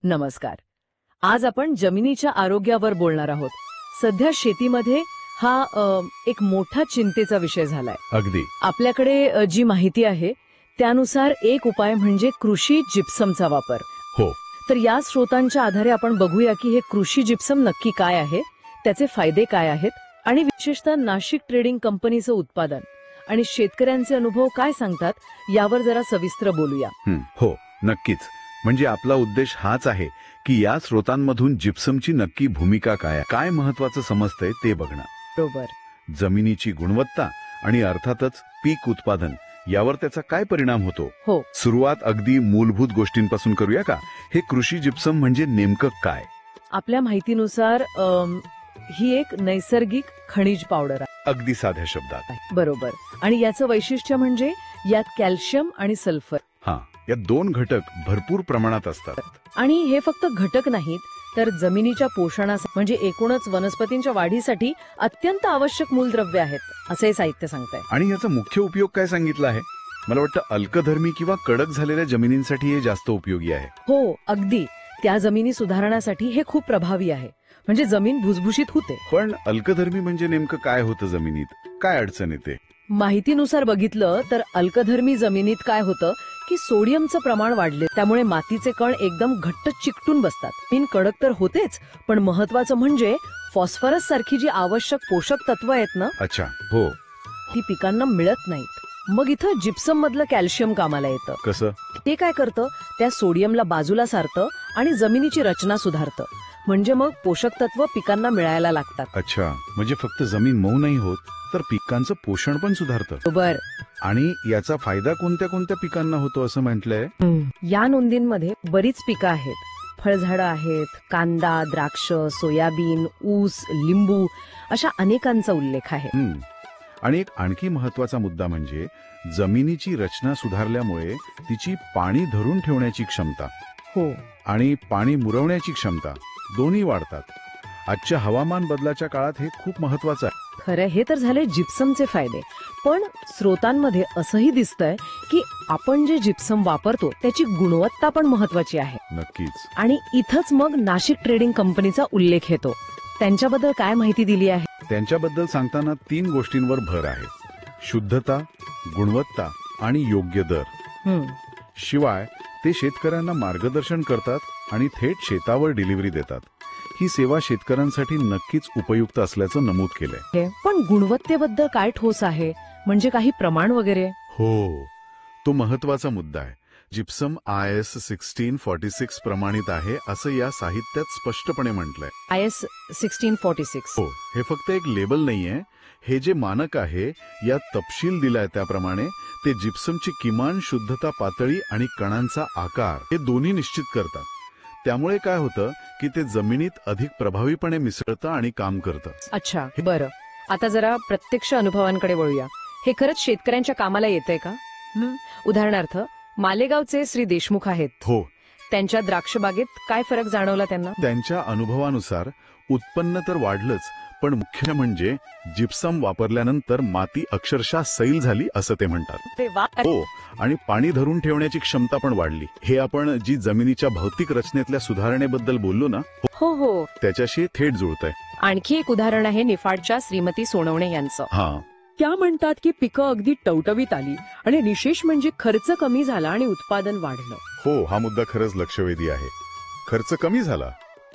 नमस्कार. आज आपण जमिनीच्या आरोग्यावर बोलणार आहोत. सध्या शेतीमध्ये हा एक मोठा चिंतेचा विषय झालाय. अगदी. आपल्याकडे जी माहिती आहे त्यानुसार एक उपाय म्हणजे कृषी जिप्समचा वापर. हो. तर या स्रोतांच्या आधारे आपण बघूया की हे कृषी जिप्सम नक्की काय आहे, त्याचे फायदे काय आहेत आणि विशेषतः नाशिक ट्रेडिंग कंपनीचं उत्पादन आणि शेतकऱ्यांचे अनुभव काय सांगतात यावर जरा सविस्तर बोलूया. हो, नक्कीच. म्हणजे आपला उद्देश हाच आहे की या स्रोतांमधून जिप्समची नक्की भूमिका काय महत्वाचं समजतंय ते बघणं. बरोबर. जमिनीची गुणवत्ता आणि अर्थातच पीक उत्पादन यावर त्याचा काय परिणाम होतो. हो. सुरुवात अगदी मूलभूत गोष्टींपासून करूया का? हे कृषी जिप्सम म्हणजे नेमकं काय? आपल्या माहितीनुसार ही एक नैसर्गिक खनिज पावडर आहे. अगदी साध्या शब्दात. बरोबर. आणि याचं वैशिष्ट्य म्हणजे यात कॅल्शियम आणि सल्फर या दोन घटक भरपूर प्रमाणात असतात. आणि हे फक्त घटक नाहीत तर जमिनीच्या पोषणासाठी म्हणजे एकूणच वनस्पतींच्या वाढीसाठी अत्यंत आवश्यक मूलद्रव्य आहेत असे साहित्य सांगताय. आणि याचा मुख्य उपयोग काय सांगितला आहे? मला वाटतं अल्कधर्मी किंवा कडक झालेल्या जमिनींसाठी हे जास्त उपयोगी आहे. हो, अगदी. त्या जमिनी सुधारण्यासाठी हे खूप प्रभावी आहे. म्हणजे जमीन भुसभुशीत होते. पण अल्कधर्मी म्हणजे नेमकं काय होतं जमिनीत? काय अडचण येते? माहितीनुसार बघितलं तर अल्कधर्मी जमिनीत काय होतं की सोडियमचं प्रमाण वाढले, त्यामुळे मातीचे कण एकदम घट्ट चिकटून बसतात. जमीन कडक तर होतेच, पण महत्वाचं म्हणजे फॉस्फरस सारखी जी आवश्यक पोषक तत्व आहेत ना, अच्छा, हो, ती पिकांना मिळत नाहीत. मग इथं जिप्सम मधलं कॅल्शियम कामाला येतं. कसं? ते काय करतं, त्या सोडियमला बाजूला सारतं आणि जमिनीची रचना सुधारतं. म्हणजे मग पोषक तत्व पिकांना मिळायला लागतात. अच्छा, म्हणजे फक्त जमीन मऊ नाही होत तर पिकांचं पोषण पण सुधारतं. बरोबर. आणि याचा फायदा कोणत्या कोणत्या पिकांना होतो असं म्हटलंय? या नोंदींमध्ये बरीच पिकं आहेत. फळझाडं आहेत, कांदा, द्राक्ष, सोयाबीन, ऊस, लिंबू अशा अनेकांचा उल्लेख आहे. आणि एक आणखी महत्वाचा मुद्दा म्हणजे जमिनीची रचना सुधारल्यामुळे तिची पाणी धरून ठेवण्याची क्षमता हो आणि पाणी मुरवण्याची क्षमता दोन्ही वाढतात. आजच्या हवामान बदलाच्या काळात हे खूप महत्वाचं आहे. खरं, हे तर झाले जिप्समचे फायदे. पण स्रोतांमध्ये असंही दिसतंय की आपण जे जिप्सम वापरतो त्याची गुणवत्ता पण महत्वाची आहे. नक्कीच. आणि इथंच मग नाशिक ट्रेडिंग कंपनीचा उल्लेख येतो. त्यांच्याबद्दल काय माहिती दिली आहे? त्यांच्याबद्दल सांगताना 3 गोष्टींवर भर आहे: शुद्धता, गुणवत्ता आणि योग्य दर. शिवाय ते शेतकऱ्यांना मार्गदर्शन करतात आणि थेट शेतावर डिलिव्हरी देतात. ही सेवा शेतकऱ्यांसाठी नक्कीच उपयुक्त असल्याचं नमूद केलंय. पण गुणवत्तेबद्दल काय ठोस आहे, म्हणजे काही प्रमाण वगैरे? हो, तो महत्वाचा मुद्दा आहे. जिप्सम IS 1646 प्रमाणित आहे असं या साहित्यात स्पष्टपणे म्हटलंय. IS 1646. हो, हे फक्त एक लेबल नाहीये. हे जे मानक आहे यात तपशील दिलाय त्याप्रमाणे ते जिप्समची किमान शुद्धता पातळी आणि कणांचा आकार हे दोन्ही निश्चित करतात. त्यामुळे काय होतं की ते जमिनीत अधिक प्रभावीपणे मिसळतं आणि काम करतं. अच्छा, बरं. आता जरा प्रत्यक्ष अनुभवांकडे वळूया. हे खरंच शेतकऱ्यांच्या कामाला येतंय का? उदाहरणार्थ मालेगावचे श्री देशमुख आहेत. हो. त्यांच्या द्राक्ष बागेत काय फरक जाणवला त्यांना? त्यांच्या अनुभवानुसार उत्पन्न तर वाढलंच, पण मुख्य म्हणजे जिप्सम वापरल्यानंतर माती अक्षरशः सैल झाली असं ते म्हणतात. हो, आणि पाणी धरून ठेवण्याची क्षमता पण वाढली. हे आपण जी जमिनीच्या भौतिक रचनेतल्या सुधारणेबद्दल बोललो ना, हो हो, त्याच्याशी थेट जुळतंय. आणखी एक उदाहरण आहे निफाडच्या श्रीमती सोनवणे यांचं. त्या म्हणतात की पिकं अगदी टवटवीत आली आणि विशेष म्हणजे खर्च कमी झाला आणि उत्पादन वाढलं. हो, हा मुद्दा खरंच लक्षवेधी आहे. खर्च कमी झाला,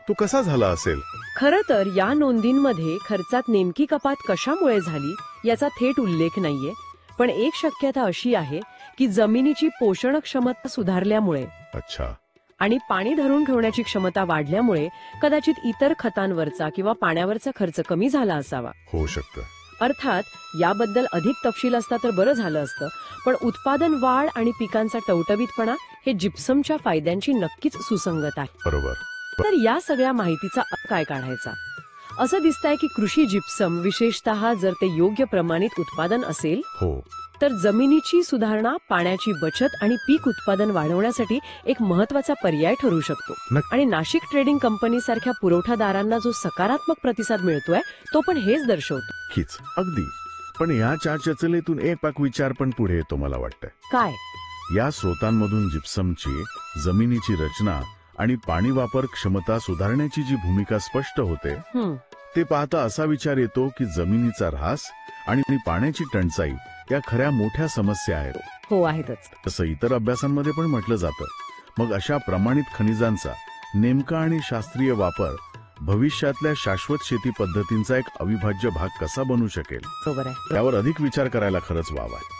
तो कसा झाला असेल? खरं तर या नोंदींमध्ये खर्चात नेमकी कपात कशामुळे झाली याचा थेट उल्लेख नाहीये. पण एक शक्यता अशी आहे की जमिनीची पोषण क्षमता सुधारल्यामुळे अच्छा आणि पाणी धरून ठेवण्याची क्षमता वाढल्यामुळे कदाचित इतर खतांवरचा किंवा पाण्यावरचा खर्च कमी झाला असावा. होऊ शकतं. अर्थात याबद्दल अधिक तपशील असता तर बरं झालं असतं. पण उत्पादन वाढ आणि पिकांचा टवटवीतपणा हे जिप्समच्या फायद्यांची नक्कीच सुसंगत आहे. बरोबर. तर या सगळ्या माहितीचा अर्थ काय काढायचा? असं दिसतंय की कृषी जिप्सम विशेषतः जर ते योग्य प्रमाणित उत्पादन असेल हो, तर जमिनीची सुधारणा, पाण्याची बचत आणि पीक उत्पादन वाढवण्यासाठी एक महत्वाचा पर्याय ठरू शकतो. आणि नाशिक ट्रेडिंग कंपनी सारख्या पुरवठादारांना जो सकारात्मक प्रतिसाद मिळतोय तो पण हेच दर्शवतो. हीच अगदी. पण या चर्चेतून एक विचार पण पुढे येतो मला वाटतं. काय? या स्रोतांमधून जिप्समची जमिनीची रचना आणि पाणी वापर क्षमता सुधारण्याची जी भूमिका स्पष्ट होते ते पाहता असा विचार येतो की जमिनीचा ऱ्हास आणि पाण्याची टंचाई या खऱ्या मोठ्या समस्या आहेत. हो आहेतच. तसं इतर अभ्यासांमध्ये पण म्हटलं जातं. मग अशा प्रमाणित खनिजांचा नेमका आणि शास्त्रीय वापर भविष्यातल्या शाश्वत शेती पद्धतींचा एक अविभाज्य भाग कसा बनू शकेल बरोबर आहे. त्यावर अधिक विचार करायला खरंच वाव आहे.